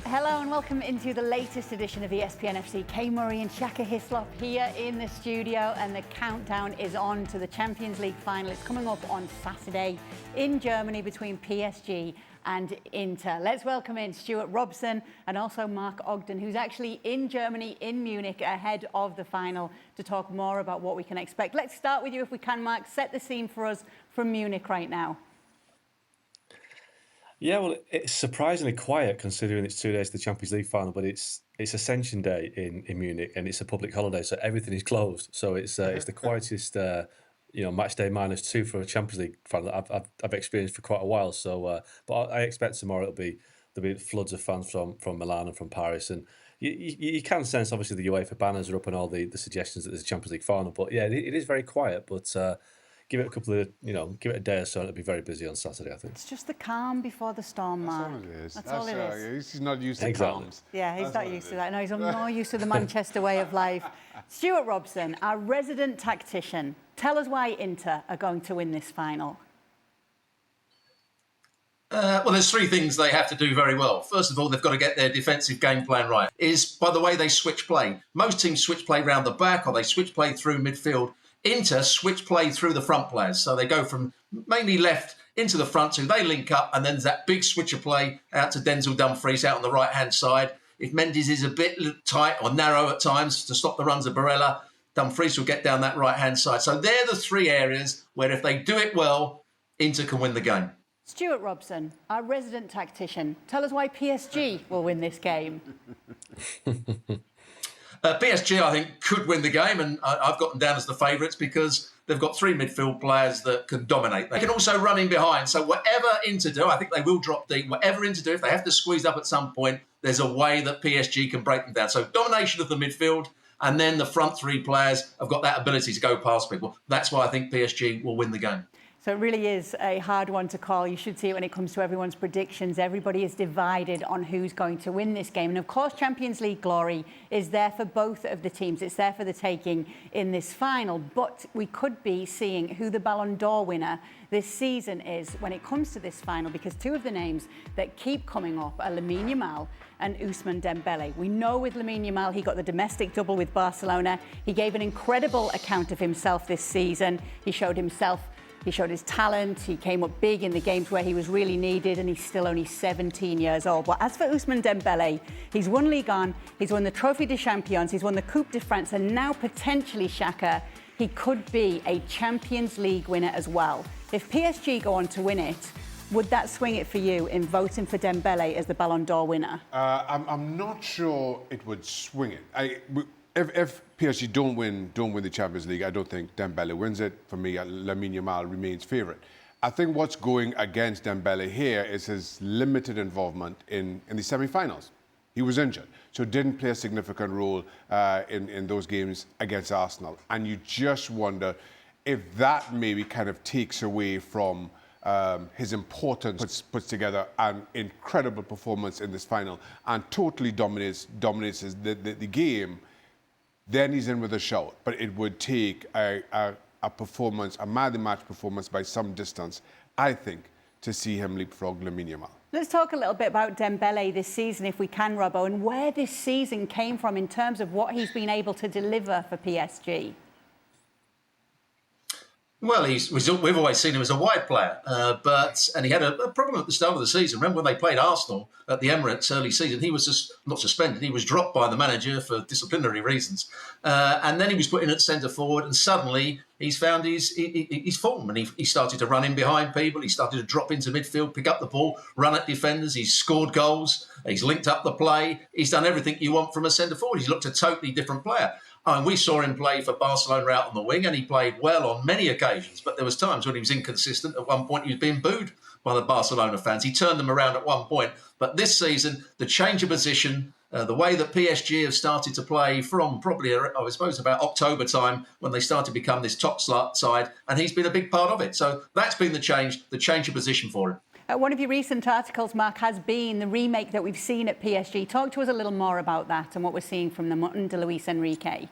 Hello and welcome into the latest edition of ESPN FC. Kay Murray and Shaka here in the studio, and the countdown is on to the Champions League final. It's coming up on Saturday in Germany between PSG and Inter. Let's welcome in Stuart Robson and also Mark Ogden, who's actually in Germany, in Munich, ahead of the final to talk more about what we can expect. Let's start with you if we can, Mark. Set the scene for us from Munich right now. Yeah, well, it's surprisingly quiet considering it's 2 days to the Champions League final, but it's Ascension Day in Munich and it's a public holiday, so everything is closed. So it's the quietest match day -2 for a Champions League final that I've experienced for quite a while. So, but I expect tomorrow there'll be floods of fans from Milan and from Paris, and you can sense obviously the UEFA banners are up and all the suggestions that there's a Champions League final. But yeah, it is very quiet, but. Give it a couple of, give it a day or so, and it'll be very busy on Saturday, I think. It's just the calm before the storm, Mark. That's all it is. That's all it is. He's not used to calms. Yeah, he's not used to that. No, he's more used to the Manchester way of life. Stuart Robson, our resident tactician, tell us why Inter are going to win this final. Well, there's three things they have to do very well. First of all, they've got to get their defensive game plan right. Is by the way they switch play. Most teams switch play round the back, or they switch play through midfield. Inter switch play through the front players. So they go from mainly left into the front two. They link up, and then there's that big switch of play out to Denzel Dumfries out on the right-hand side. If Mendes is a bit tight or narrow at times to stop the runs of Barella, Dumfries will get down that right-hand side. So they're the three areas where if they do it well, Inter can win the game. Stuart Robson, our resident tactician, tell us why PSG will win this game. PSG, I think, could win the game, and I've got them down as the favourites because they've got three midfield players that can dominate. They can also run in behind. So whatever Inter do, I think they will drop deep. Whatever Inter do, if they have to squeeze up at some point, there's a way that PSG can break them down. So domination of the midfield, and then the front three players have got that ability to go past people. That's why I think PSG will win the game. So it really is a hard one to call. You should see it when it comes to everyone's predictions. Everybody is divided on who's going to win this game. And of course, Champions League glory is there for both of the teams. It's there for the taking in this final. But we could be seeing who the Ballon d'Or winner this season is when it comes to this final, because two of the names that keep coming up are Lamine Yamal and Ousmane Dembele. We know with Lamine Yamal, he got the domestic double with Barcelona. He gave an incredible account of himself this season. He showed his talent. He came up big in the games where he was really needed, and he's still only 17 years old. But as for Ousmane Dembele, he's won Ligue 1, he's won the Trophée des Champions, he's won the Coupe de France, and now potentially, Shaka, he could be a Champions League winner as well. If PSG go on to win it, would that swing it for you in voting for Dembele as the Ballon d'Or winner? I'm not sure it would swing it. If PSG don't win the Champions League, I don't think Dembele wins it. For me, Lamine Yamal remains favourite. I think what's going against Dembele here is his limited involvement in the semi-finals. He was injured, so didn't play a significant role in those games against Arsenal. And you just wonder if that maybe kind of takes away from his importance, puts together an incredible performance in this final and totally dominates the game. Then he's in with a shout. But it would take a performance, a man-of-the-match performance by some distance, I think, to see him leapfrog Lamine Yamal. Let's talk a little bit about Dembele this season, if we can, Robbo, and where this season came from in terms of what he's been able to deliver for PSG. Well, we've always seen him as a wide player, and he had a problem at the start of the season. Remember when they played Arsenal at the Emirates early season? He was just not suspended. He was dropped by the manager for disciplinary reasons. And then he was put in at centre forward, and suddenly he's found his form. And he started to run in behind people. He started to drop into midfield, pick up the ball, run at defenders. He's scored goals. He's linked up the play. He's done everything you want from a centre forward. He's looked a totally different player. And we saw him play for Barcelona out on the wing, and he played well on many occasions. But there was times when he was inconsistent. At one point, he was being booed by the Barcelona fans. He turned them around at one point. But this season, the change of position, the way that PSG have started to play from probably, I suppose, about October time, when they started to become this top side, and he's been a big part of it. So that's been the change of position for him. One of your recent articles, Mark, has been the remake that we've seen at PSG. Talk to us a little more about that and what we're seeing from them under Luis Enrique.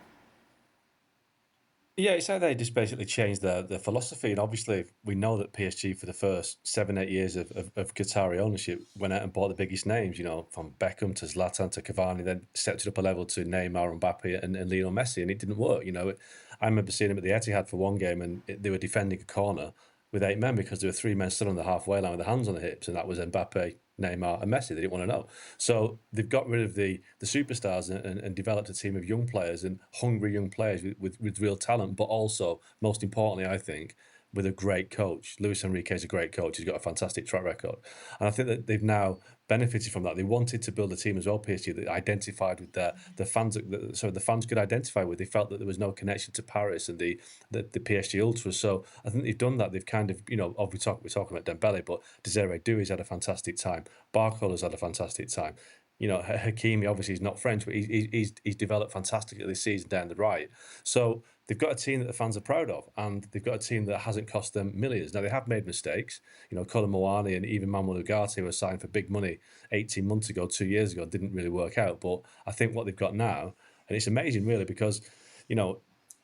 Yeah, it's like they just basically changed their philosophy. And obviously, we know that PSG, for the first 7, 8 years of Qatari ownership, went out and bought the biggest names, from Beckham to Zlatan to Cavani, then stepped it up a level to Neymar, Mbappe, and Lionel Messi, and it didn't work. I remember seeing him at the Etihad for one game, and they were defending a corner with 8 men because there were 3 men stood on the halfway line with their hands on their hips, and that was Mbappe, Neymar, and Messi. They didn't want to know. So they've got rid of the superstars and developed a team of young players and hungry young players with real talent, but also, most importantly, I think, with a great coach. Luis Enrique is a great coach. He's got a fantastic track record. And I think that they've now benefited from that. They wanted to build a team as well, PSG, that identified with the fans, so the fans could identify with. They felt that there was no connection to Paris and the PSG ultras. So I think they've done that. They've kind of, we're talking about Dembele, but Desiree Doué's had a fantastic time. Barcola's had a fantastic time. Hakimi obviously is not French, but he's developed fantastically this season down the right. So they've got a team that the fans are proud of, and they've got a team that hasn't cost them millions. Now, they have made mistakes. Colin Moani and even Manuel Ugarte were signed for big money 18 months ago, 2 years ago, didn't really work out. But I think what they've got now, and it's amazing really, because,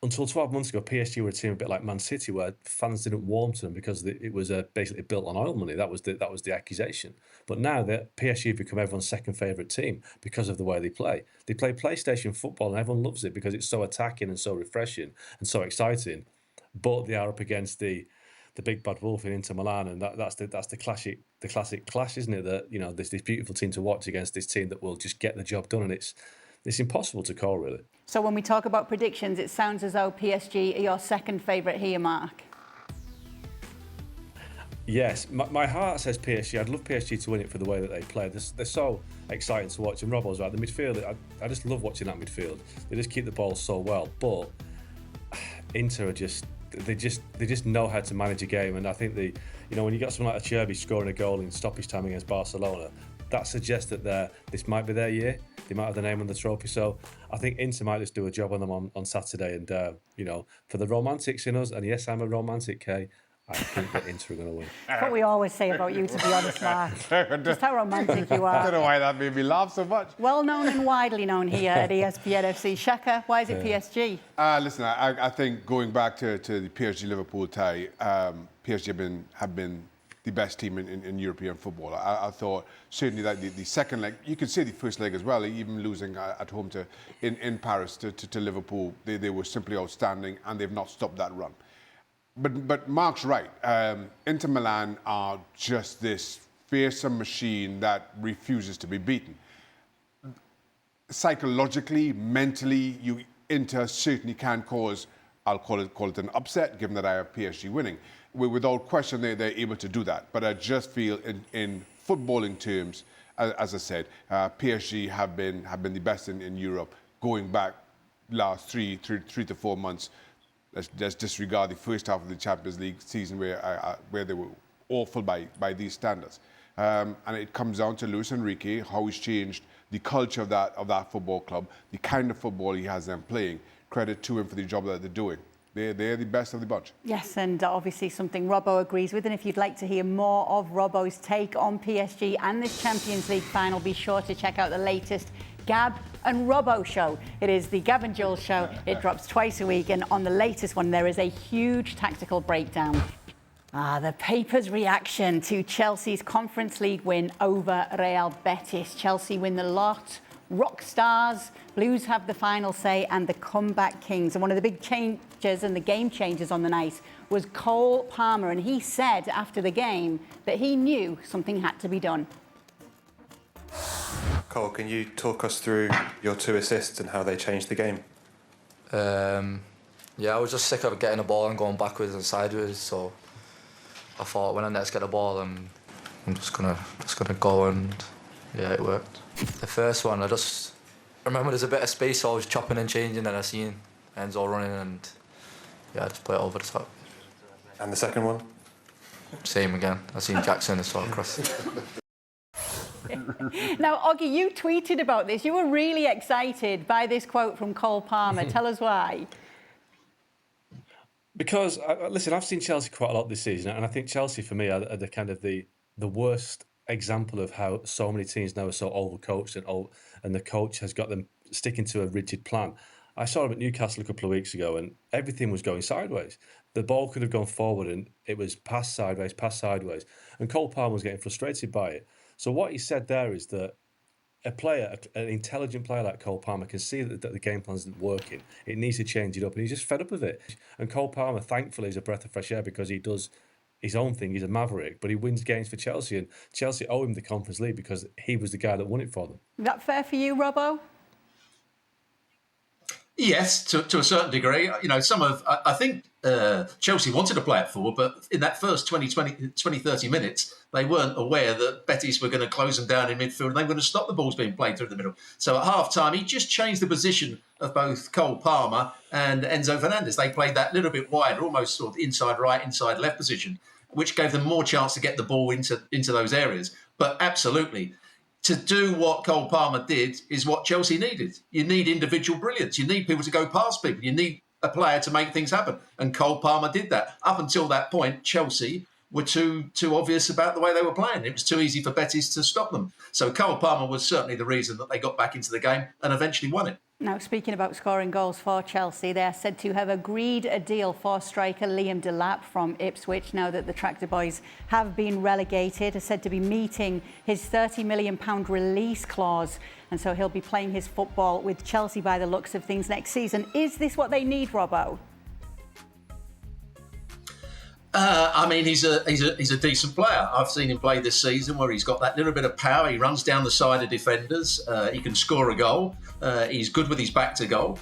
until 12 months ago, PSG were a team a bit like Man City, where fans didn't warm to them because it was basically built on oil money. That was the accusation. But now that PSG have become everyone's second favourite team because of the way they play. They play PlayStation football, and everyone loves it because it's so attacking and so refreshing and so exciting. But they are up against the big bad wolf in Inter Milan, and that's the classic clash, isn't it? That this beautiful team to watch against this team that will just get the job done, and it's impossible to call, really. So when we talk about predictions, it sounds as though PSG are your second favourite here, Mark. Yes, my heart says PSG. I'd love PSG to win it for the way that they play. They're so exciting to watch. And Robbo's right, the midfield, I just love watching that midfield. They just keep the ball so well. But Inter are they just know how to manage a game. And I think when you got someone like Acerbi scoring a goal in stoppage time against Barcelona, that suggests that this might be their year. They might have the name on the trophy. So I think Inter might just do a job on them on Saturday. And, for the romantics in us, and yes, I'm a romantic, Kay, I think that Inter are going to win. That's what we always say about you, to be honest, Mark. Just how romantic you I are. don't know why that made me laugh so much. Well known and widely known here at ESPN FC. Shaka, why is it PSG? Listen, I think going back to the PSG-Liverpool tie, PSG have been the best team in European football. I thought certainly that the second leg, you could say the first leg as well, even losing at home in Paris to Liverpool, they were simply outstanding, and they've not stopped that run. But Mark's right. Inter Milan are just this fearsome machine that refuses to be beaten. Psychologically, mentally, Inter certainly can cause, I'll call it an upset, given that I have PSG winning. Without question, they're able to do that. But I just feel in footballing terms, as I said, PSG have been the best in Europe going back last three to 4 months. Let's disregard the first half of the Champions League season where they were awful by these standards. And it comes down to Luis Enrique, how he's changed the culture of that football club, the kind of football he has them playing. Credit to him for the job that they're doing. They're the best of the bunch. Yes, and obviously something Robbo agrees with. And if you'd like to hear more of Robbo's take on PSG and this Champions League final, be sure to check out the latest Gab and Robbo show. It is the Gab and Jules show. It drops twice a week, and on the latest one there is a huge tactical breakdown. The paper's reaction to Chelsea's Conference League win over Real Betis. Chelsea win the lot. Rock stars, Blues have the final say, and the comeback kings. And one of the big changes and the game changers on the night was Cole Palmer, and he said after the game that he knew something had to be done. Cole, can you talk us through your 2 assists and how they changed the game? Yeah, I was just sick of getting the ball and going backwards and sideways, so I thought when I next get the ball, I'm just gonna go, and yeah, it worked. The first one, I just remember there's a bit of space, so I was chopping and changing, and I seen Enzo running, and yeah, I just put it over the top. And the second one? Same again. I seen Jackson as well across. Now, Oggy, you tweeted about this. You were really excited by this quote from Cole Palmer. Tell us why. Because, listen, I've seen Chelsea quite a lot this season, and I think Chelsea, for me, are the kind of the worst example of how so many teams now are so overcoached, and the coach has got them sticking to a rigid plan. I saw him at Newcastle a couple of weeks ago, and everything was going sideways. The ball could have gone forward, and it was pass sideways, and Cole Palmer was getting frustrated by it. So what he said there is that a player, an intelligent player like Cole Palmer, can see that the game plan isn't working. It needs to change it up, and he's just fed up with it. And Cole Palmer, thankfully, is a breath of fresh air because he does his own thing. He's a maverick, but he wins games for Chelsea, and Chelsea owe him the Conference League because he was the guy that won it for them. Is that fair for you, Robbo? Yes, to a certain degree. You know, I think Chelsea wanted to play it forward, but in that first 20, 30 minutes, they weren't aware that Betis were going to close them down in midfield and they were going to stop the balls being played through the middle. So at half-time, he just changed the position of both Cole Palmer and Enzo Fernandez. They played that little bit wider, almost sort of inside right, inside left position, which gave them more chance to get the ball into those areas. But absolutely, to do what Cole Palmer did is what Chelsea needed. You need individual brilliance. You need people to go past people. You need a player to make things happen. And Cole Palmer did that. Up until that point, Chelsea were too obvious about the way they were playing. It was too easy for Betis to stop them. So Cole Palmer was certainly the reason that they got back into the game and eventually won it. Now, speaking about scoring goals for Chelsea, they are said to have agreed a deal for striker Liam Delap from Ipswich now that the Tractor Boys have been relegated. Are said to be meeting his £30 million release clause, and so he'll be playing his football with Chelsea by the looks of things next season. Is this what they need, Robbo? I mean, he's a decent player. I've seen him play this season where he's got that little bit of power. He runs down the side of defenders. He can score a goal. He's good with his back to goal.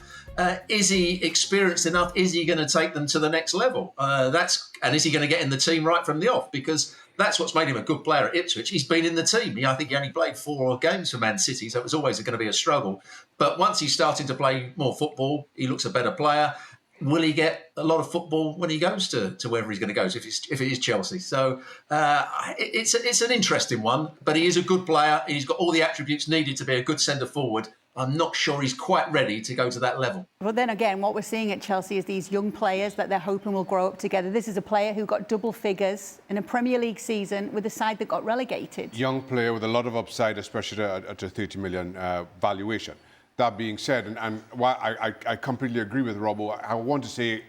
Is he experienced enough? Is he going to take them to the next level? And is he going to get in the team right from the off? Because that's what's made him a good player at Ipswich. He's been in the team. I think he only played 4 games for Man City, so it was always going to be a struggle. But once he's starting to play more football, he looks a better player. Will he get a lot of football when he goes to wherever he's going to go, if it is Chelsea? So it's an interesting one, but he is a good player. He's got all the attributes needed to be a good centre-forward. I'm not sure he's quite ready to go to that level. But then again, what we're seeing at Chelsea is these young players that they're hoping will grow up together. This is a player who got double figures in a Premier League season with a side that got relegated. Young player with a lot of upside, especially at a 30 million valuation. That being said, and while I completely agree with Robbo, I want to say,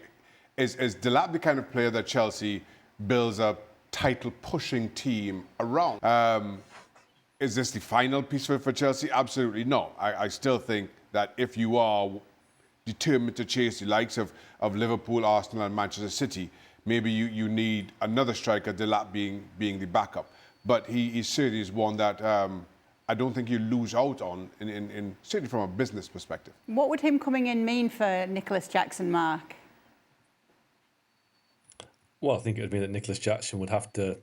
is Delap the kind of player that Chelsea builds a title-pushing team around? Is this the final piece for Chelsea? Absolutely no. I still think that if you are determined to chase the likes of Liverpool, Arsenal and Manchester City, maybe you need another striker, Delap being the backup. But he certainly is one that I don't think you lose out on, in certainly from a business perspective. What would him coming in mean for Nicholas Jackson, Mark? Well, I think it would mean that Nicholas Jackson would have to,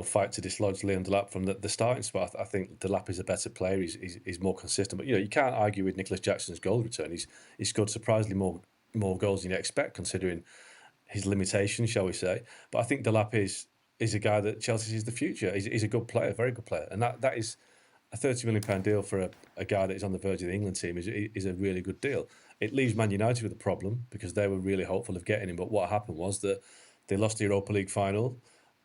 fight to dislodge Liam Delap from the starting spot. I think Delap is a better player. He's more consistent. But, you can't argue with Nicholas Jackson's goal return. He's scored surprisingly more goals than you expect, considering his limitations, shall we say. But I think Delap is a guy that Chelsea sees the future. He's a good player, a very good player. And that is a £30 million deal for a guy that is on the verge of the England team is a really good deal. It leaves Man United with a problem because they were really hopeful of getting him. But what happened was that they lost the Europa League final.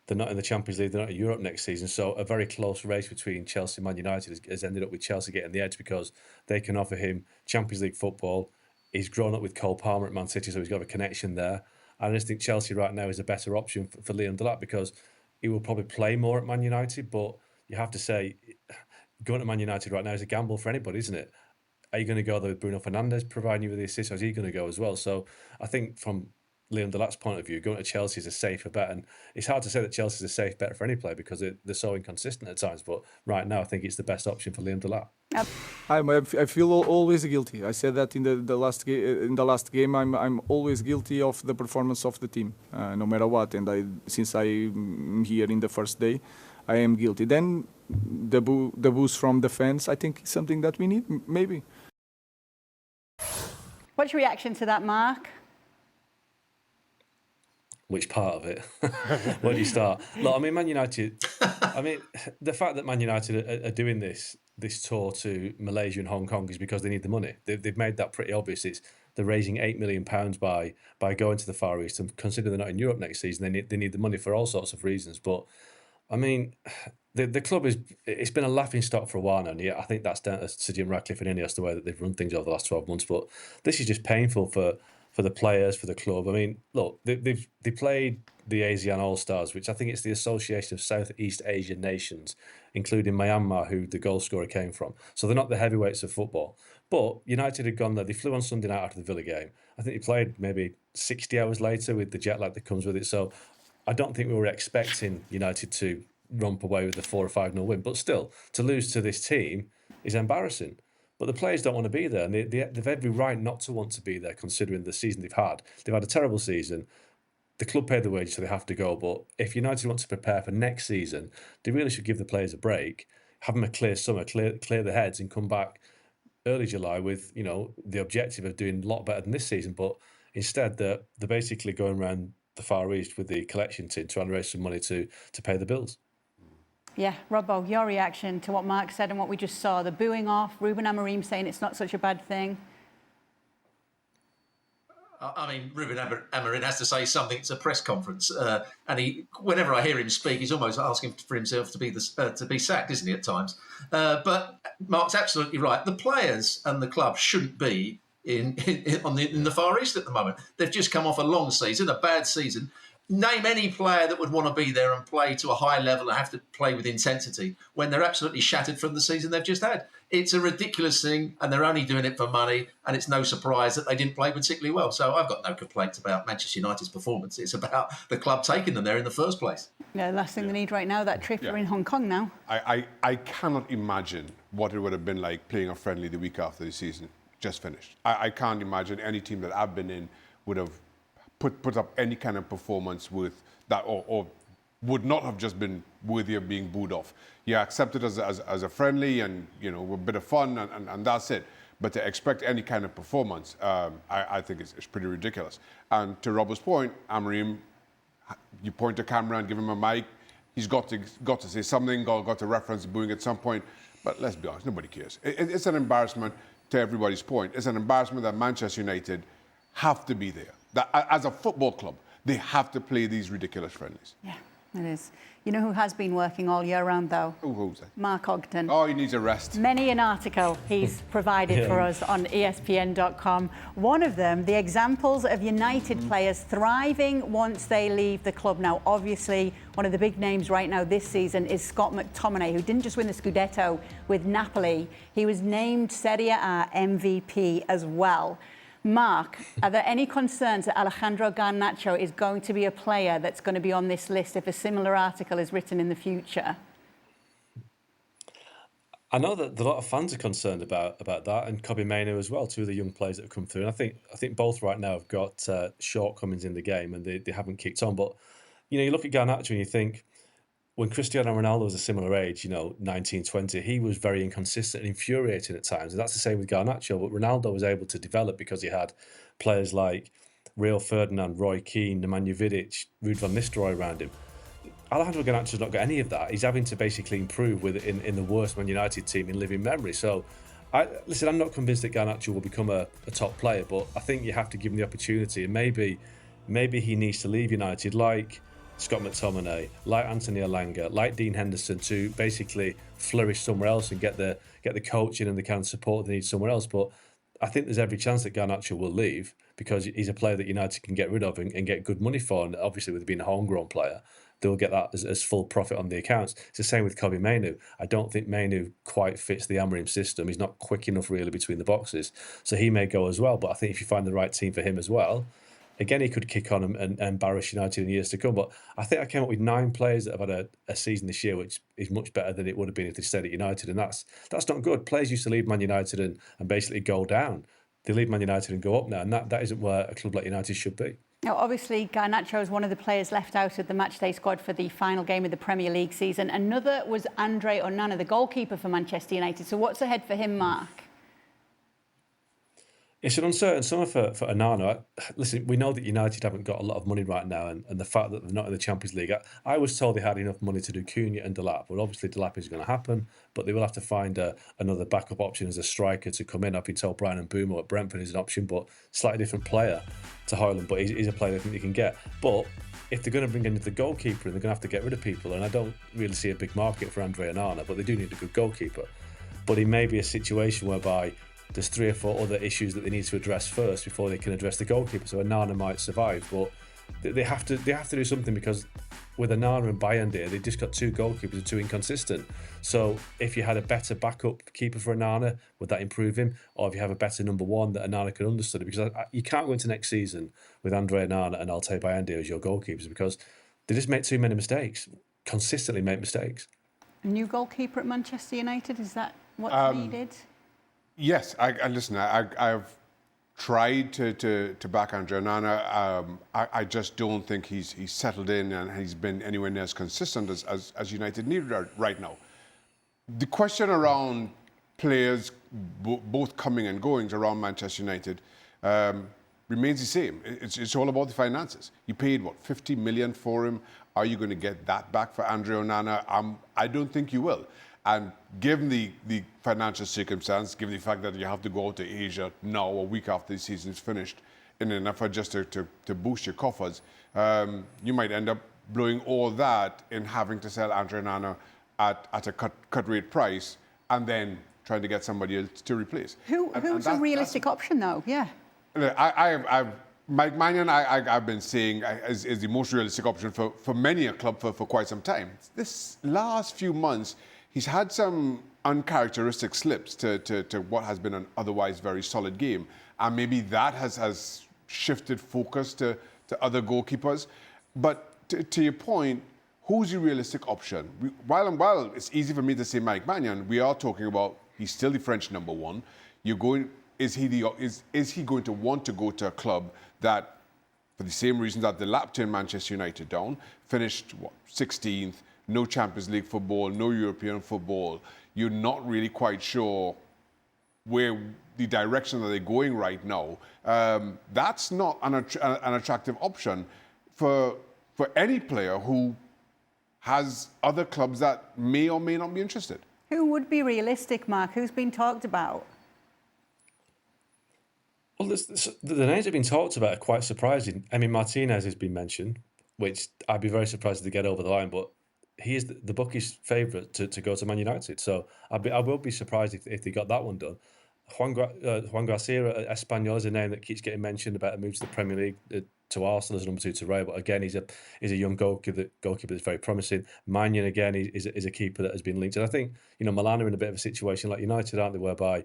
They're not in the Champions League. They're not in Europe next season. So a very close race between Chelsea and Man United has ended up with Chelsea getting the edge because they can offer him Champions League football. He's grown up with Cole Palmer at Man City, so he's got a connection there. And I just think Chelsea right now is a better option for Liam Delap because he will probably play more at Man United. But you have to say, going to Man United right now is a gamble for anybody, isn't it? Are you going to go there with Bruno Fernandes providing you with the assist, or is he going to go as well? So I think from Liam Delap's point of view, going to Chelsea is a safer bet. And it's hard to say that Chelsea is a safe bet for any player because they're so inconsistent at times. But right now, I think it's the best option for Liam Delap. I feel always guilty. I said that in the last game. I'm always guilty of the performance of the team, no matter what. And since I'm here in the first day, I am guilty. Then the boost from the fans, I think, is something that we need, maybe. What's your reaction to that, Mark? Which part of it? Where do you start? Look, I mean, Man United. I mean, the fact that Man United are doing this tour to Malaysia and Hong Kong is because they need the money. They've made that pretty obvious. They're raising £8 million by going to the Far East, and considering they're not in Europe next season, they need the money for all sorts of reasons. But I mean, the club it's been a laughing stock for a while now, and yeah, I think that's down to Sir Jim Ratcliffe and Ineos, the way that they've run things over the last 12 months. But this is just painful for the players, for the club. I mean, look, they played the ASEAN All-Stars, which I think it's the Association of Southeast Asian Nations, including Myanmar, who the goal scorer came from. So they're not the heavyweights of football. But United had gone there. They flew on Sunday night after the Villa game. I think they played maybe 60 hours later with the jet lag that comes with it. So I don't think we were expecting United to romp away with the 4 or 5-0 win. But still, to lose to this team is embarrassing. But the players don't want to be there, and they've every right not to want to be there, considering the season they've had. They've had a terrible season. The club paid the wage, so they have to go. But if United want to prepare for next season, they really should give the players a break, have them a clear summer, clear the heads, and come back early July with, you know, the objective of doing a lot better than this season. But instead, they're basically going around the Far East with the collection team, trying to raise some money to pay the bills. Yeah, Robbo, your reaction to what Mark said and what we just saw, the booing off, Ruben Amorim saying it's not such a bad thing. I mean, Ruben Amorim has to say something at a press conference, and whenever I hear him speak, he's almost asking for himself to be sacked, isn't he, at times? But Mark's absolutely right. The players and the club shouldn't be in the Far East at the moment. They've just come off a long season, a bad season. Name any player that would want to be there and play to a high level and have to play with intensity when they're absolutely shattered from the season they've just had. It's a ridiculous thing, and they're only doing it for money, and it's no surprise that they didn't play particularly well. So I've got no complaints about Manchester United's performance. It's about the club taking them there in the first place. Yeah, the last thing they need right now, that trip, they're in Hong Kong now. I cannot imagine what it would have been like playing a friendly the week after the season just finished. I can't imagine any team that I've been in would have put up any kind of performance with that, or would not have just been worthy of being booed off. Yeah, accept it as a friendly and, you know, a bit of fun and that's it. But to expect any kind of performance, I think it's pretty ridiculous. And to Robert's point, Amorim, you point to camera and give him a mic, he's got to say something, got to reference booing at some point. But let's be honest, nobody cares. It's an embarrassment, to everybody's point. It's an embarrassment that Manchester United have to be there. That as a football club, they have to play these ridiculous friendlies. Yeah, it is. You know who has been working all year round, though? Who's that? Mark Ogden. Oh, he needs a rest. Many an article he's provided for us on ESPN.com. One of them, the examples of United players thriving once they leave the club. Now, obviously, one of the big names right now this season is Scott McTominay, who didn't just win the Scudetto with Napoli. He was named Serie A MVP as well. Mark, are there any concerns that Alejandro Garnacho is going to be a player that's going to be on this list if a similar article is written in the future? I know that a lot of fans are concerned about that, and Kobbie Mainoo as well, two of the young players that have come through. And I think both right now have got shortcomings in the game, and they haven't kicked on. But you know, you look at Garnacho and you think, when Cristiano Ronaldo was a similar age, you know, 19, 20, he was very inconsistent and infuriating at times. And that's the same with Garnacho. But Ronaldo was able to develop because he had players like Rio Ferdinand, Roy Keane, Nemanja Vidic, Ruud van Nistelrooy around him. Alejandro Garnacho's not got any of that. He's having to basically improve in the worst Man United team in living memory. So, listen, I'm not convinced that Garnacho will become a top player, but I think you have to give him the opportunity. And maybe he needs to leave United like Scott McTominay, like Anthony Elanga, like Dean Henderson, to basically flourish somewhere else and get the coaching and the kind of support they need somewhere else. But I think there's every chance that Garnacho will leave because he's a player that United can get rid of and get good money for. And obviously, with being a homegrown player, they'll get that as full profit on the accounts. It's the same with Kobbie Mainoo. I don't think Mainoo quite fits the Amorim system. He's not quick enough really between the boxes. So he may go as well. But I think if you find the right team for him as well, again, he could kick on and embarrass United in years to come. But I think I came up with 9 players that have had a season this year, which is much better than it would have been if they stayed at United. And that's not good. Players used to leave Man United and basically go down. They leave Man United and go up now. And that isn't where a club like United should be. Now, obviously, Garnacho is one of the players left out of the matchday squad for the final game of the Premier League season. Another was Andre Onana, the goalkeeper for Manchester United. So what's ahead for him, Mark? It's an uncertain summer for Onana. Listen, we know that United haven't got a lot of money right now, and the fact that they're not in the Champions League. I was told they had enough money to do Cunha and Delap. Well, obviously Delap is going to happen, but they will have to find another backup option as a striker to come in. I've been told Brian Mbeumo at Brentford is an option, but slightly different player to Højlund, but he's a player I think they can get. But if they're going to bring in the goalkeeper, they're going to have to get rid of people, and I don't really see a big market for Andre Onana, but they do need a good goalkeeper. But it may be a situation whereby there's 3 or 4 other issues that they need to address first before they can address the goalkeeper. So Onana might survive, but they have to do something, because with Onana and Bayanda, they just got 2 goalkeepers who are too inconsistent. So if you had a better backup keeper for Onana, would that improve him? Or if you have a better number 1 that Onana can understudy? Because you can't go into next season with Andre Onana and Altay Bayanda as your goalkeepers, because they just make too many mistakes, consistently make mistakes. A new goalkeeper at Manchester United, is that what's needed? Yes, I listen. I've tried to back Andre Onana. I just don't think he's settled in and he's been anywhere near as consistent as United need right now. The question around players both coming and going around Manchester United remains the same. It's all about the finances. You paid what, 50 million for him. Are you going to get that back for Andre Onana? I don't think you will. And given the financial circumstance, given the fact that you have to go out to Asia now, a week after the season is finished, in an effort just to boost your coffers, you might end up blowing all that in having to sell Andre Onana at a cut rate price, and then trying to get somebody else to replace. Who's a realistic option, though? Yeah. Mike Maignan, I've been saying, is the most realistic option for many a club for quite some time. This last few months, he's had some uncharacteristic slips to what has been an otherwise very solid game. And maybe that has shifted focus to other goalkeepers. But to your point, who's the realistic option? While it's easy for me to say Mike Maignan, we are talking about he's still the French number 1. Is he going to want to go to a club that, for the same reasons that Delap turned Manchester United down, finished 16th, no Champions League football, no European football. You're not really quite sure where the direction that they're going right now. That's not an attractive option for any player who has other clubs that may or may not be interested. Who would be realistic, Mark? Who's been talked about? Well, the names that have been talked about are quite surprising. I mean, Martinez has been mentioned, which I'd be very surprised to get over the line, but he is the bookies' favourite to go to Man United. So I will be surprised if they got that one done. Juan Gracia at Espanyol is a name that keeps getting mentioned about a move to the Premier League, to Arsenal as number 2 to Real. But again, he's a young goalkeeper that's very promising. Maignan, again, is a keeper that has been linked. And I think, Milan are in a bit of a situation like United, aren't they, whereby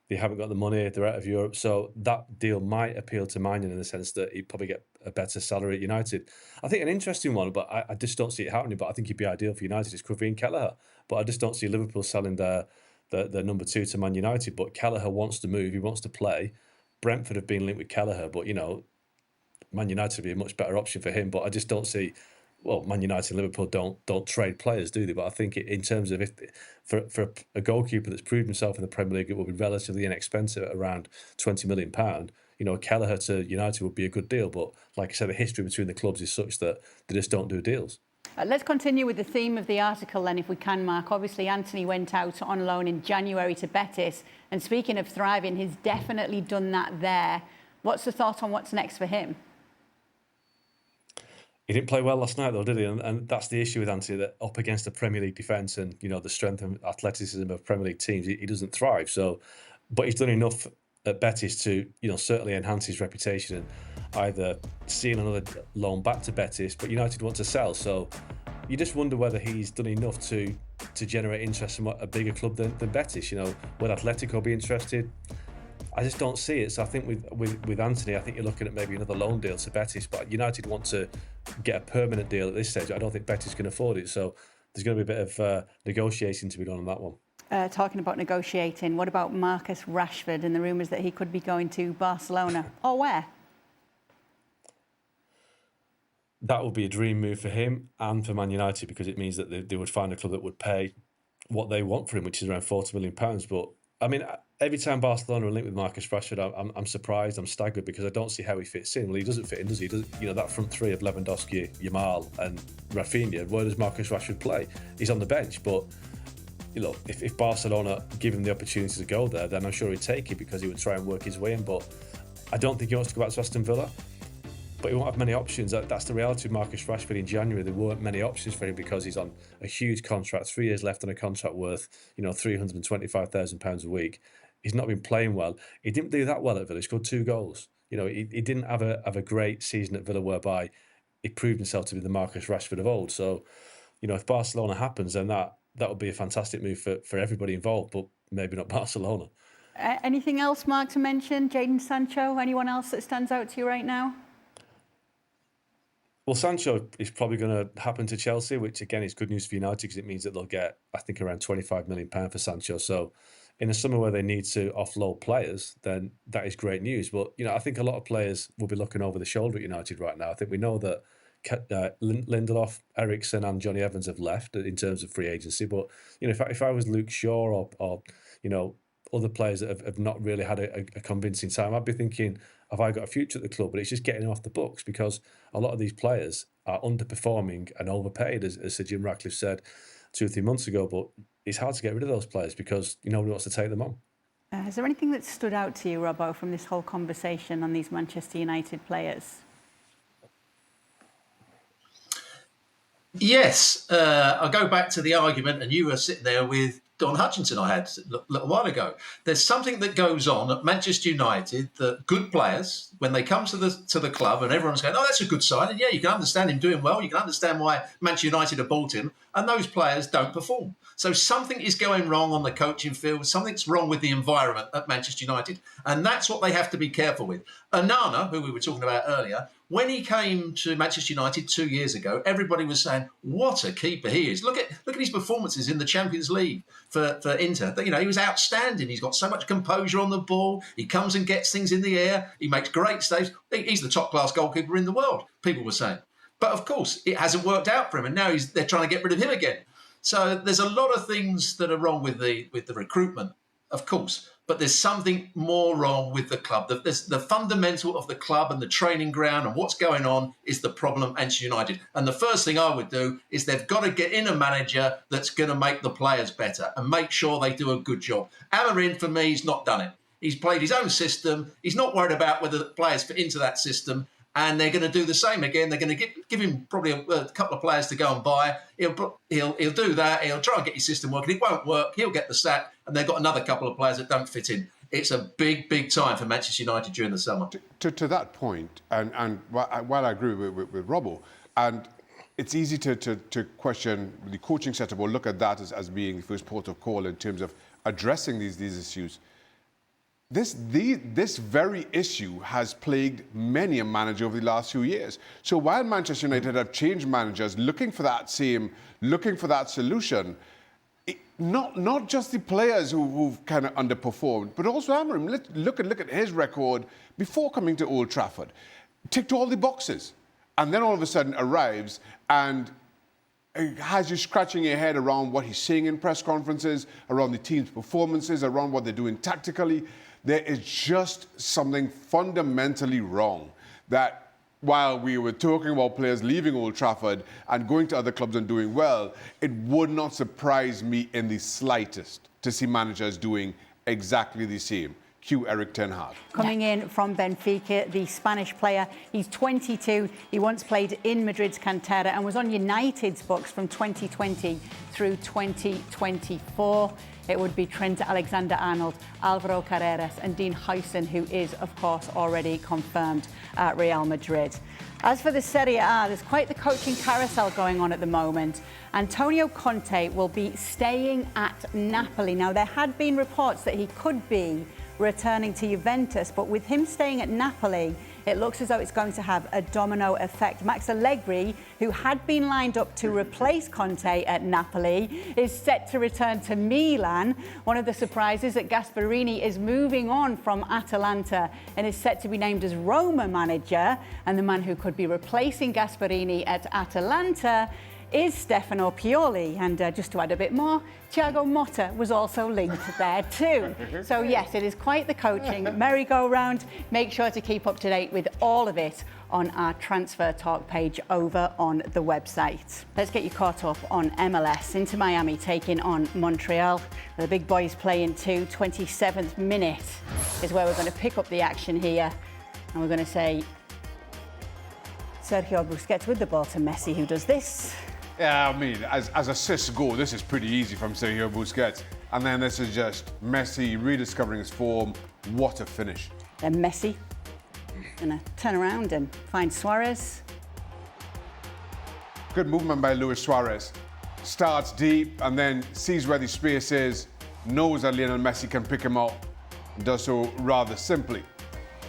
they haven't got the money, they're out of Europe. So that deal might appeal to Maignan in the sense that he'd probably get a better salary at United. I think an interesting one, but I just don't see it happening, but I think he'd be ideal for United, is Kvin Kelleher. But I just don't see Liverpool selling their number 2 to Man United. But Kelleher wants to move, he wants to play. Brentford have been linked with Kelleher, but, Man United would be a much better option for him. But I just don't see... Well, Man United and Liverpool don't trade players, do they? But I think in terms of for a goalkeeper that's proved himself in the Premier League, it will be relatively inexpensive at around £20 million. Kelleher to United would be a good deal. But like I said, the history between the clubs is such that they just don't do deals. Let's continue with the theme of the article then, if we can, Mark. Obviously, Anthony went out on loan in January to Betis. And speaking of thriving, he's definitely done that there. What's the thought on what's next for him? He didn't play well last night, though, did he? And that's the issue with Anthony, that up against the Premier League defence and, the strength and athleticism of Premier League teams, he doesn't thrive. So, but he's done enough at Betis to, certainly enhance his reputation and either seal another loan back to Betis, but United want to sell. So you just wonder whether he's done enough to generate interest from a bigger club than Betis. Would Atletico be interested? I just don't see it. So I think with Anthony, I think you're looking at maybe another loan deal to Betis, but United want to get a permanent deal at this stage. I don't think Betis can afford it. So there's going to be a bit of negotiating to be done on that one. Talking about negotiating, what about Marcus Rashford and the rumours that he could be going to Barcelona? Or where? That would be a dream move for him and for Man United, because it means that they would find a club that would pay what they want for him, which is around £40 million. But I mean, every time Barcelona are linked with Marcus Rashford, I'm surprised, I'm staggered, because I don't see how he fits in. Well, he doesn't fit in, does he? That front three of Lewandowski, Yamal and Rafinha, where does Marcus Rashford play? He's on the bench, but if Barcelona give him the opportunity to go there, then I'm sure he'd take it, because he would try and work his way in. But I don't think he wants to go back to Aston Villa. But he won't have many options. That's the reality of Marcus Rashford in January. There weren't many options for him, because he's on a huge contract, 3 years left on a contract worth, £325,000 a week. He's not been playing well. He didn't do that well at Villa. He scored 2 goals. He didn't have a great season at Villa, whereby he proved himself to be the Marcus Rashford of old. So, if Barcelona happens, then that would be a fantastic move for everybody involved, but maybe not Barcelona. Anything else, Mark, to mention? Jadon Sancho, anyone else that stands out to you right now? Well, Sancho is probably going to happen to Chelsea, which again is good news for United, because it means that they'll get, I think, around £25 million for Sancho. So in a summer where they need to offload players, then that is great news. But, I think a lot of players will be looking over the shoulder at United right now. I think we know that Lindelof, Eriksen and Johnny Evans have left in terms of free agency. But, if I was Luke Shaw or other players that have not really had a convincing time, I'd be thinking, have I got a future at the club? But it's just getting off the books, because a lot of these players are underperforming and overpaid, as Sir Jim Ratcliffe said 2 or 3 months ago. But it's hard to get rid of those players, because nobody wants to take them on. Is there anything that stood out to you, Robbo, from this whole conversation on these Manchester United players? Yes, I'll go back to the argument, and you were sitting there with Don Hutchinson I had a little while ago. There's something that goes on at Manchester United that good players, when they come to the club and everyone's going, oh, that's a good sign, and yeah, you can understand him doing well, you can understand why Manchester United have bought him, and those players don't perform. So something is going wrong on the coaching field, something's wrong with the environment at Manchester United, and that's what they have to be careful with. Onana, who we were talking about earlier, when he came to Manchester United 2 years ago, everybody was saying, what a keeper he is. Look at his performances in the Champions League for Inter. He was outstanding. He's got so much composure on the ball. He comes and gets things in the air. He makes great saves. He's the top-class goalkeeper in the world, people were saying. But, of course, it hasn't worked out for him, and now they're trying to get rid of him again. So there's a lot of things that are wrong with the recruitment, of course. But there's something more wrong with the club. The fundamental of the club and the training ground and what's going on is the problem at Manchester United. And the first thing I would do is they've got to get in a manager that's going to make the players better and make sure they do a good job. Amorim, for me, he's not done it. He's played his own system. He's not worried about whether the players fit into that system. And they're going to do the same again. They're going to give him probably a couple of players to go and buy. He'll do that. He'll try and get his system working. It won't work. He'll get the sack. And they've got another couple of players that don't fit in. It's a big, big time for Manchester United during the summer. To that point, and while I agree with Robbo, and it's easy to question the coaching setup or look at that as being the first port of call in terms of addressing these issues. This very issue has plagued many a manager over the last few years. So while Manchester United have changed managers looking for that solution, not just the players who've kind of underperformed, but also Amorim. Look at his record before coming to Old Trafford. Ticked all the boxes, and then all of a sudden arrives and has you scratching your head around what he's saying in press conferences, around the team's performances, around what they're doing tactically. There is just something fundamentally wrong that while we were talking about players leaving Old Trafford and going to other clubs and doing well, it would not surprise me in the slightest to see managers doing exactly the same. Cue Erik ten Hag. Coming in from Benfica, the Spanish player. He's 22. He once played in Madrid's Cantera and was on United's books from 2020 through 2024. It would be Trent Alexander-Arnold, Alvaro Carreras and Dean Huijsen, who is, of course, already confirmed at Real Madrid. As for the Serie A, there's quite the coaching carousel going on at the moment. Antonio Conte will be staying at Napoli. Now, there had been reports that he could be returning to Juventus, but with him staying at Napoli, it looks as though it's going to have a domino effect. Max Allegri, who had been lined up to replace Conte at Napoli, is set to return to Milan. One of the surprises that Gasperini is moving on from Atalanta and is set to be named as Roma manager. And the man who could be replacing Gasperini at Atalanta is Stefano Pioli. And just to add a bit more, Thiago Motta was also linked there too. So yes, it is quite the coaching merry-go-round. Make sure to keep up to date with all of it on our Transfer Talk page over on the website. Let's get you caught up on MLS. Inter Miami taking on Montreal. The big boys playing too. 27th minute is where we're going to pick up the action here. And we're going to say Sergio Busquets with the ball to Messi, who does this. Yeah, I mean, as assists go, this is pretty easy from Sergio Busquets. And then this is just Messi rediscovering his form. What a finish. Then Messi gonna turn around and find Suarez. Good movement by Luis Suarez. Starts deep and then sees where the space is, knows that Lionel Messi can pick him out, and does so rather simply.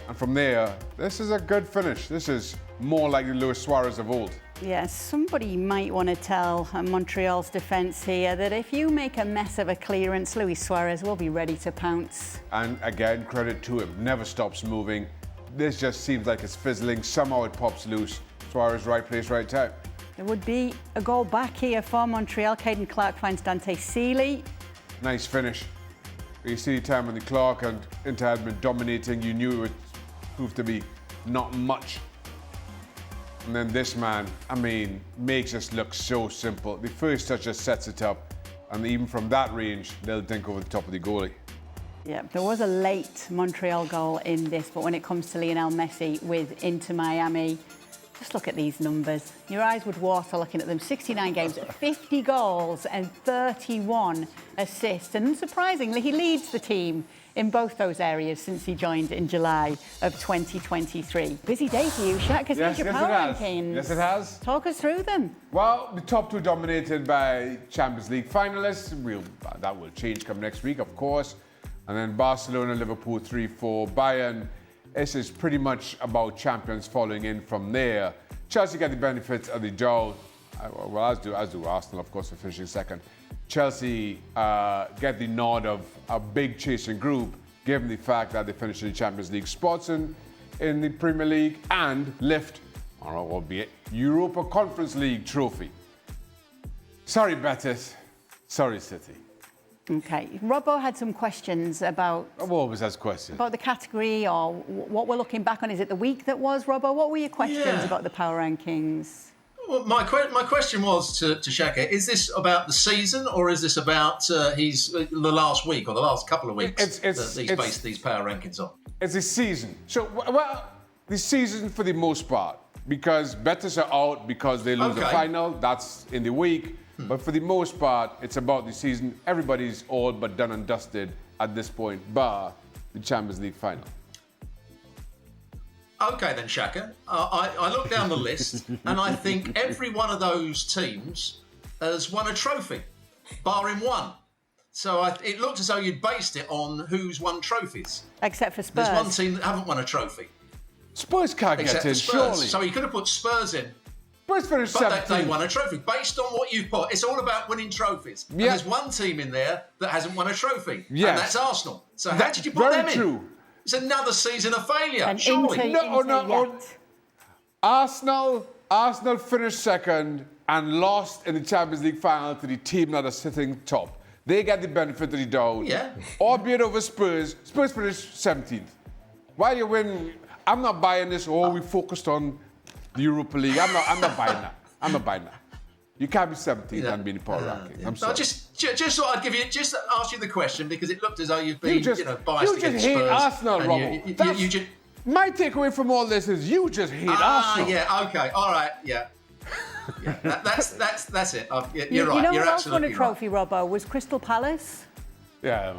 And from there, this is a good finish. This is more like the Luis Suarez of old. Yes, somebody might want to tell Montreal's defence here that if you make a mess of a clearance, Luis Suarez will be ready to pounce. And again, credit to him. Never stops moving. This just seems like it's fizzling. Somehow it pops loose. Suarez, right place, right time. There would be a goal back here for Montreal. Caden Clark finds Dante Seeley. Nice finish. You see the time on the clock and Inter had been dominating. You knew it would prove to be not much. And then this man, I mean, makes this look so simple. The first touch just sets it up. And even from that range, they'll dink over the top of the goalie. Yeah, there was a late Montreal goal in this, but when it comes to Lionel Messi with Inter Miami, just look at these numbers. Your eyes would water looking at them. 69 games, 50 goals and 31 assists. And unsurprisingly, he leads the team in both those areas since he joined in July of 2023. Busy day for you, Shaka. Yes, your yes, power it has. rankings. Yes, it has. Talk us through them. Well, the top two dominated by Champions League finalists. That will change come next week, of course. And then Barcelona, Liverpool, 3-4. Bayern, this is pretty much about champions following in from there. Chelsea get the benefits of the doubt. Well, as do Arsenal, of course, for finishing second. Chelsea get the nod of a big chasing group, given the fact that they finished in the Champions League spots in the Premier League and lift, albeit, Europa Conference League trophy. Sorry, Betis. Sorry, City. Okay, Robbo had some questions about... What always has questions? About the category or what we're looking back on. Is it the week that was, Robbo? What were your questions about the power rankings? Well, my question was to Shaka, is this about the season or is this about the last week or the last couple of weeks that he's based these power rankings on? It's a season. So, well, the season for the most part, because Betis are out because they lose the final, that's in the week. But for the most part, it's about the season. Everybody's all but done and dusted at this point, bar the Champions League final. Okay then, Shaka. I look down the list and I think every one of those teams has won a trophy, barring one. So it looked as though you'd based it on who's won trophies. Except for Spurs. There's one team that haven't won a trophy. Spurs can't get in, surely. So you could have put Spurs in. Spurs finished But 17th. they won a trophy. Based on what you've put, it's all about winning trophies. And there's one team in there that hasn't won a trophy. Yes. And that's Arsenal. So how did you put them in? Very true. It's another season of failure, And surely. Inter. Arsenal finished second and lost in the Champions League final to the team that is sitting top. They get the benefit of the doubt. Yeah. Albeit over Spurs. Spurs finished 17th. Why you win? I'm not buying this. We focused on the Europa League. I'm not buying that. I'm not buying that. You can't be 17th and be in the power ranking. I'm sorry. I just thought I'd ask you the question because it looked as though you've been biased you against just hate Spurs. Arsenal, Rob. My takeaway from all this is you just hate Arsenal. Yeah, okay, all right, yeah. That's it. You're right. You know You're who else won a absolutely trophy, Robbo? Was Crystal Palace? Yeah,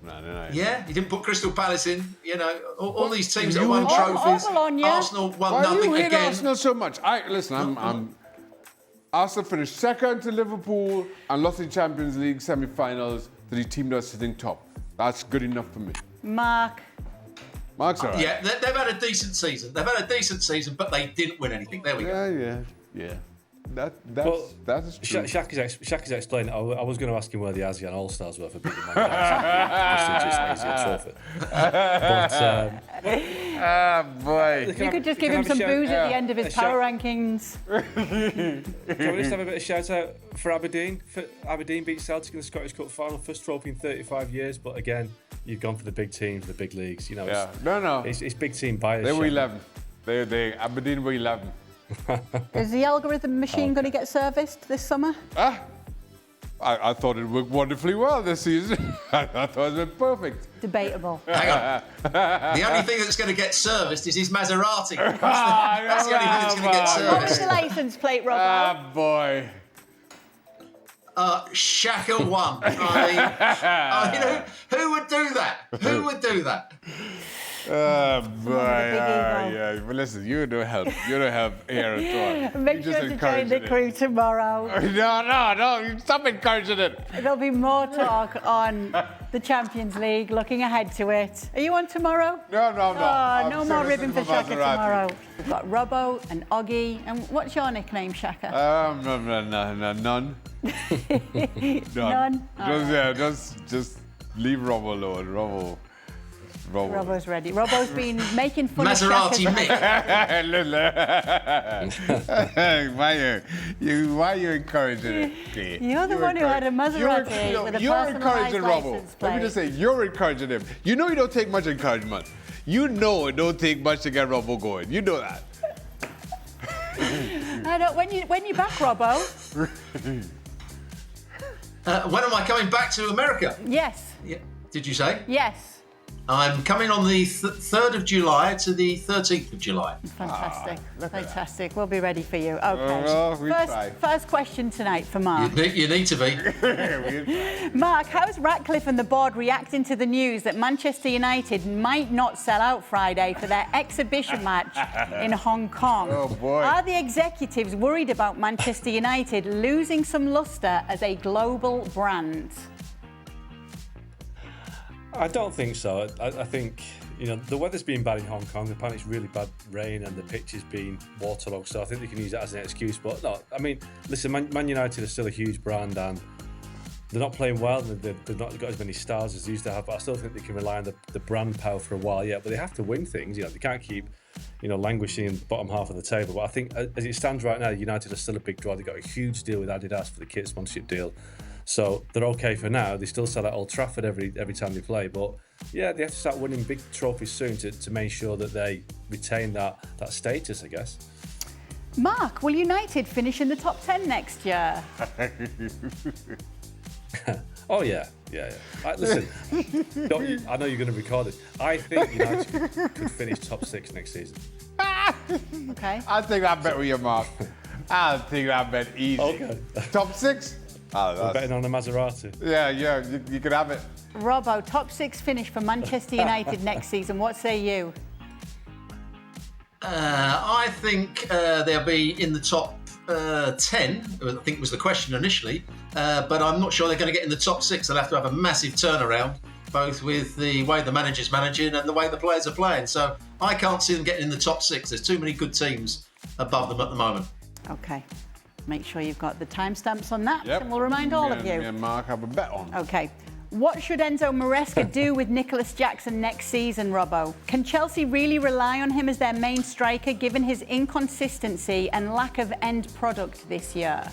man. Yeah, you didn't put Crystal Palace in. You know, all these teams that won trophies. Arsenal won Why nothing do you hate again. Arsenal so much? Arsenal finished second to Liverpool and lost the Champions League semi-finals to the team that's sitting top. That's good enough for me. Mark's all right. Yeah, they've had a decent season. But they didn't win anything. There we go. Yeah. That is true. Shaka's explained. I was going to ask him where the ASEAN All-Stars were for beating Man United. Prestigious Asia trophy. Boy. You could just give him some booze at the end of his power rankings. Can we just have a bit of shout out for Aberdeen? Aberdeen beat Celtic in the Scottish Cup final, first trophy in 35 years. But again, you've gone for the big teams, the big leagues. You know, it's big team bias. They were 11. Aberdeen were 11. Is the algorithm machine going to get serviced this summer? I thought it worked wonderfully well this season. I thought it was perfect. Debatable. Hang on. The only thing that's going to get serviced is his Maserati. That's the only thing that's going to get What was serviced. the licence plate, Robbo? Boy. Shaka won. I mean, who would do that? Who would do that? Boy. Yeah. But listen, you don't help. You don't help here at all. Make sure to join the crew tomorrow. No. Stop encouraging it. There'll be more talk on the Champions League, looking ahead to it. Are you on tomorrow? No. Oh, no more ribbon for Shaka Maserati. tomorrow. We've got Robbo and Oggy. And what's your nickname, Shaka? None. None? Just leave Robbo alone. Robbo. Robbo's ready. Robbo's been making fun Maserati of Mick. Why are you encouraging it? You're the one who had a Maserati with a You're personalised encouraging Robbo. license Let me plate. just say, you're encouraging him. You know you don't take much encouragement. You know it don't take much to get Robbo going. You know that. I don't, when you back, Robbo? When am I coming back to America? Yes. Yeah. Did you say? Yes. I'm coming on the 3rd of July to the 13th of July. Fantastic. Fantastic. We'll be ready for you. Okay. Well, we try. First question tonight for Mark. You need to be. Mark, how's Ratcliffe and the board reacting to the news that Manchester United might not sell out Friday for their exhibition match in Hong Kong? Oh, boy. Are the executives worried about Manchester United losing some lustre as a global brand? I don't think so. I think, the weather's been bad in Hong Kong. Apparently it's really bad rain and the pitch has been waterlogged. So I think they can use that as an excuse. But no, I mean, listen, Man United are still a huge brand and they're not playing well. They've not got as many stars as they used to have. But I still think they can rely on the brand power for a while yet. But they have to win things. They can't keep, languishing in the bottom half of the table. But I think as it stands right now, United are still a big draw. They got a huge deal with Adidas for the kit sponsorship deal. So they're okay for now. They still sell at Old Trafford every time they play. But yeah, they have to start winning big trophies soon to make sure that they retain that status, I guess. Mark, will United finish in the top 10 next year? Oh, yeah. Listen, I know you're going to record this. I think United could finish top 6 next season. Okay. I'll take that bet with you, Mark. I'll take that bet easy. Okay. Top 6? We're betting on a Maserati. Yeah, you can have it. Robbo, top 6 finish for Manchester United next season. What say you? I think they'll be in the top 10, I think was the question initially, but I'm not sure they're going to get in the top 6. They'll have to have a massive turnaround, both with the way the manager's managing and the way the players are playing. So I can't see them getting in the top 6. There's too many good teams above them at the moment. Okay. Make sure you've got the timestamps on that, Yep. and we'll remind all of you. Me and Mark have a bet on. Okay. What should Enzo Maresca do with Nicholas Jackson next season, Robbo? Can Chelsea really rely on him as their main striker, given his inconsistency and lack of end product this year?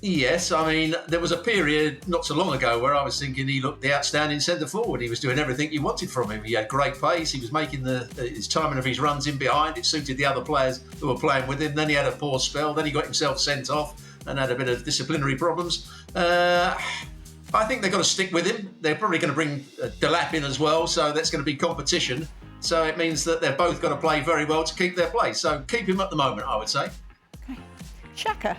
Yes, I mean, there was a period not so long ago where I was thinking he looked the outstanding centre forward. He was doing everything you wanted from him. He had great pace. He was making his timing of his runs in behind. It suited the other players who were playing with him. Then he had a poor spell. Then he got himself sent off and had a bit of disciplinary problems. I think they've got to stick with him. They're probably going to bring Delap in as well, so that's going to be competition. So it means that they've both got to play very well to keep their place. So keep him at the moment, I would say. Okay. Shaka,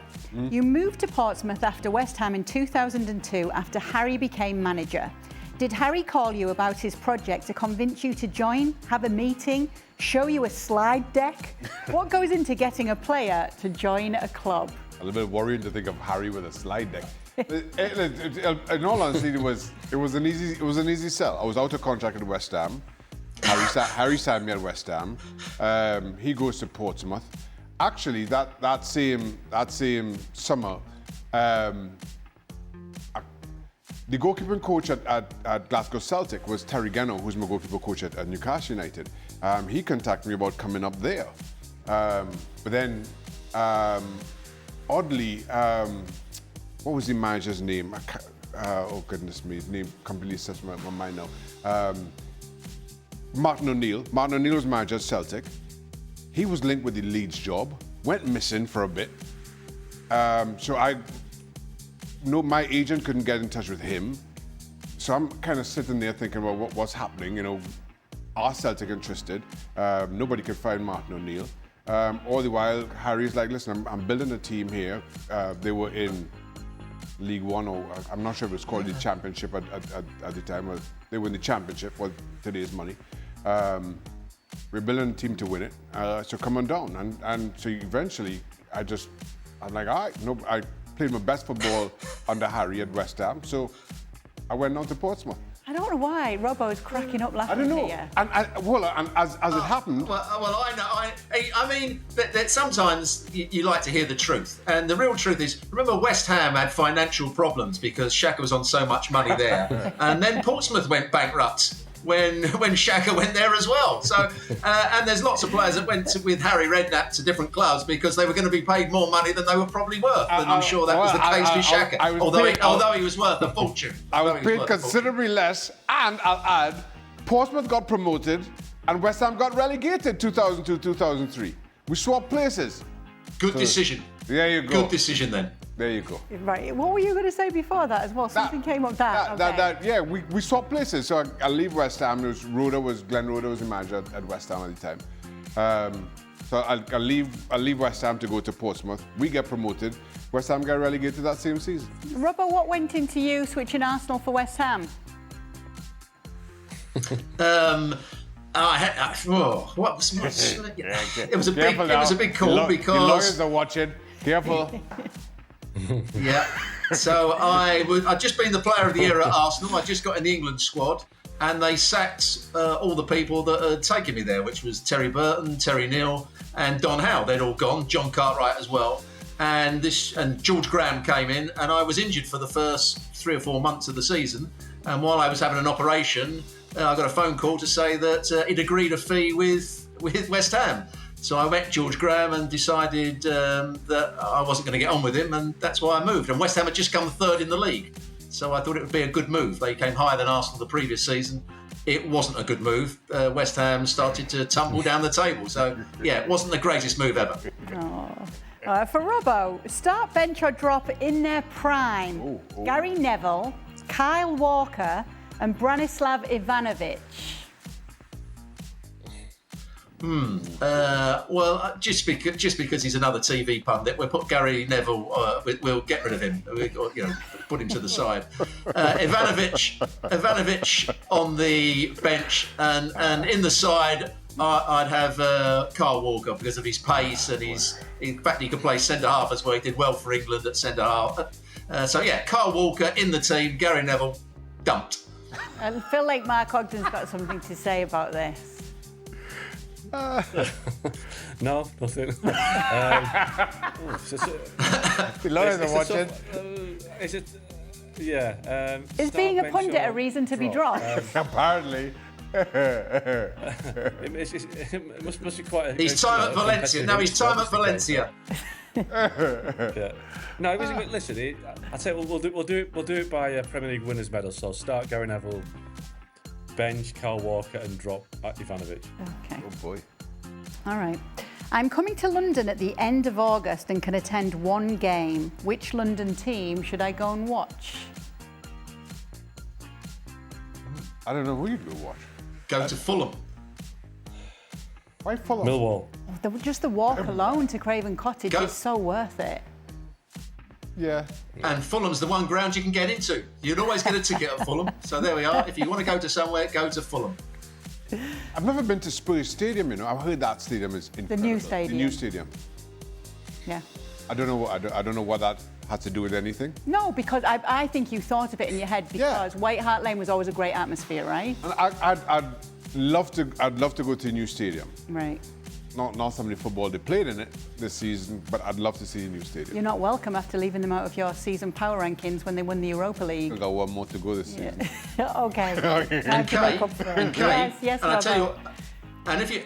you moved to Portsmouth after West Ham in 2002 after Harry became manager. Did Harry call you about his project to convince you to join, have a meeting, show you a slide deck? What goes into getting a player to join a club? A little bit worrying to think of Harry with a slide deck. In all honesty, it was an easy sell. I was out of contract at West Ham. Harry signed me at West Ham. He goes to Portsmouth. actually, that same summer, the goalkeeping coach at Glasgow Celtic was Terry Genno, who's my goalkeeper coach at Newcastle United. He contacted me about coming up there. But then, oddly, what was the manager's name? Oh goodness me, his name completely slips my mind now. Martin O'Neill. Martin O'Neill was manager at Celtic. He was linked with the Leeds job, went missing for a bit. My agent couldn't get in touch with him. So I'm kind of sitting there thinking about what's happening, you know, are Celtic interested? Nobody could find Martin O'Neill. All the while, Harry's like, listen, I'm building a team here. They were in League One, or I'm not sure if it was called the Championship at the time. Well, they were in the Championship for today's money. We're building a team to win it. So come on down. And so eventually, I'm like, all right, no, I played my best football under Harry at West Ham. So I went down to Portsmouth. I don't know why Robbo is cracking up laughing. I don't know. Here. And as it happened. Well, I know. I mean, that sometimes you like to hear the truth, and the real truth is, remember, West Ham had financial problems because Shaka was on so much money there, and then Portsmouth went bankrupt when Shaka went there as well. So, and there's lots of players that went with Harry Redknapp to different clubs because they were going to be paid more money than they were probably worth. And I'm sure that was the case with Shaka, although he was worth a fortune. I was paid considerably less, and I'll add, Portsmouth got promoted and West Ham got relegated 2002-2003. We swapped places. Good decision. There you go. Good decision then. There you go. Right. What were you going to say before that as well? Something came up Yeah, we swapped places. So I leave West Ham. Glenn Roeder was the manager at West Ham at the time. So I'll leave West Ham to go to Portsmouth. We get promoted. West Ham get relegated that same season. Robbo, what went into you switching Arsenal for West Ham? It was a big call because the lawyers are watching. Careful. Yeah. So I'd just been the player of the year at Arsenal. I just got in the England squad, and they sacked all the people that had taken me there, which was Terry Burton, Terry Neal, and Don Howe. They'd all gone. John Cartwright as well. And George Graham came in, and I was injured for the first 3 or 4 months of the season. And while I was having an operation, I got a phone call to say that he'd agreed a fee with West Ham. So I met George Graham and decided that I wasn't going to get on with him, and that's why I moved. And West Ham had just come third in the league, so I thought it would be a good move. They came higher than Arsenal the previous season. It wasn't a good move. West Ham started to tumble down the table, so yeah, it wasn't the greatest move ever. For Robbo, start, bench or drop in their prime. Gary Neville, Kyle Walker and Branislav Ivanovic. Well, just because he's another TV pundit, we'll put Gary Neville. We'll get rid of him. Put him to the side. Ivanovic on the bench, and in the side, I'd have Kyle Walker because of his pace and in fact, he could play centre half as well. He did well for England at centre half. So yeah, Kyle Walker in the team. Gary Neville dumped. I feel like Mark Ogden's got something to say about this. No, nothing. The lawyers are watching. Is it? Yeah. Is being a pundit a reason to be dropped? Apparently. It must be quite. His time at Valencia. Now his time at Valencia. Yeah. No, it was. Listen, I tell you, we'll do it by Premier League winners' medal. So start Gary Neville, bench Kyle Walker, and drop Ivanovic. Okay. Oh boy. All right. I'm coming to London at the end of August and can attend one game. Which London team should I go and watch? I don't know who you'd go watch. Go to Fulham. Why Fulham? Millwall. Just the walk alone to Craven Cottage is so worth it. Yeah. And Fulham's the one ground you can get into. You'd always get a ticket at Fulham. So there we are. If you want to go to somewhere, go to Fulham. I've never been to Spurs Stadium, you know. I've heard that stadium is incredible. The new stadium. The new stadium. Yeah. I don't know what that had to do with anything. No, because I think you thought of it in your head because White Hart Lane was always a great atmosphere, right? And I'd love to go to a new stadium. Right. not so many football they played in it this season, but I'd love to see a new stadium. You're not welcome after leaving them out of your season power rankings when they won the Europa League. We've got one more to go this season. Okay. And Kay, Yes, and I tell you Robbo. what,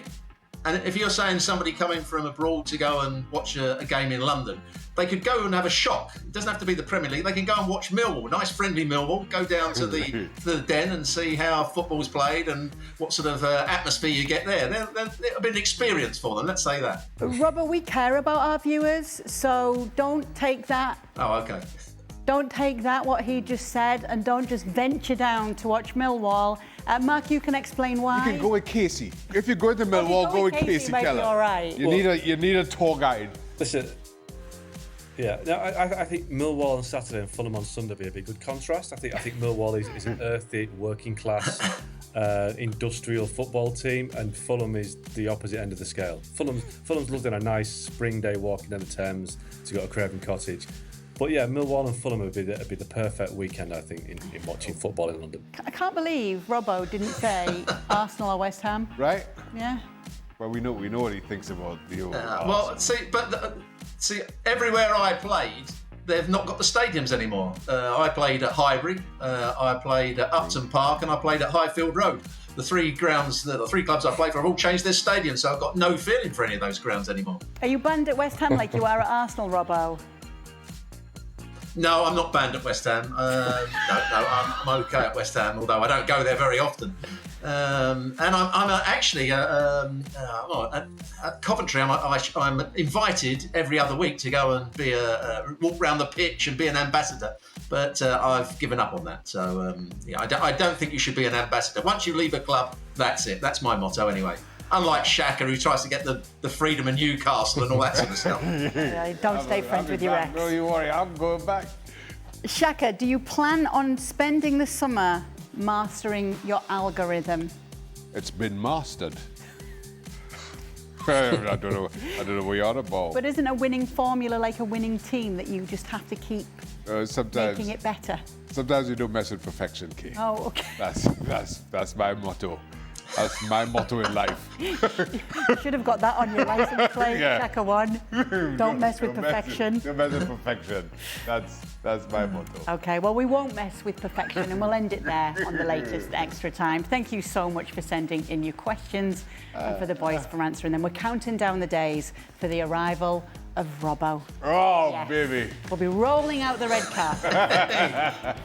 and if you're saying somebody coming from abroad to go and watch a game in London, they could go and have a shock. It doesn't have to be the Premier League. They can go and watch Millwall, nice friendly Millwall. Go down to the den and see how football's played and what sort of atmosphere you get there. It'll be an experience for them. Let's say that. Robbo, we care about our viewers, so don't take that. Oh, okay. Don't take that, what he just said, and don't just venture down to watch Millwall. Mark, you can explain why. You can go with Casey. If you're going to Millwall, go with Casey might be Keller. all right. You need a tour guide. Listen, yeah, no, I think Millwall on Saturday and Fulham on Sunday be a big good contrast. I think Millwall is an earthy, working class, industrial football team, and Fulham is the opposite end of the scale. Fulham's loved in a nice spring day walking down the Thames to go to Craven Cottage. But yeah, Millwall and Fulham would be the perfect weekend, I think, in watching football in London. I can't believe Robbo didn't say Arsenal or West Ham. Right? Yeah. Well, we know what he thinks about the old Well, see, everywhere I played, they've not got the stadiums anymore. I played at Highbury, I played at Upton Park, and I played at Highfield Road. The three clubs I played for have all changed their stadiums, so I've got no feeling for any of those grounds anymore. Are you banned at West Ham like you are at Arsenal, Robbo? No, I'm not banned at West Ham. No, I'm okay at West Ham, although I don't go there very often. And I'm actually at Coventry. I'm invited every other week to go and be walk around the pitch and be an ambassador. But I've given up on that. So I don't think you should be an ambassador. Once you leave a club, that's it. That's my motto anyway. Unlike Shaka, who tries to get the freedom of Newcastle and all that sort of stuff. Yeah, don't stay friends with your ex. Don't you worry, I'm going back. Shaka, do you plan on spending the summer mastering your algorithm? It's been mastered. I don't know what you're on about. But isn't a winning formula like a winning team that you just have to keep making it better? Sometimes you don't mess with perfection, Kay. Oh, okay. That's my motto. That's my motto in life. You should have got that on your license plate, Shaka 1. Don't mess with perfection. Don't mess with perfection. That's my motto. Okay, well, we won't mess with perfection, and we'll end it there on the latest Extra Time. Thank you so much for sending in your questions and for the boys for answering them. We're counting down the days for the arrival of Robbo. Oh, Yes. baby. We'll be rolling out the red carpet.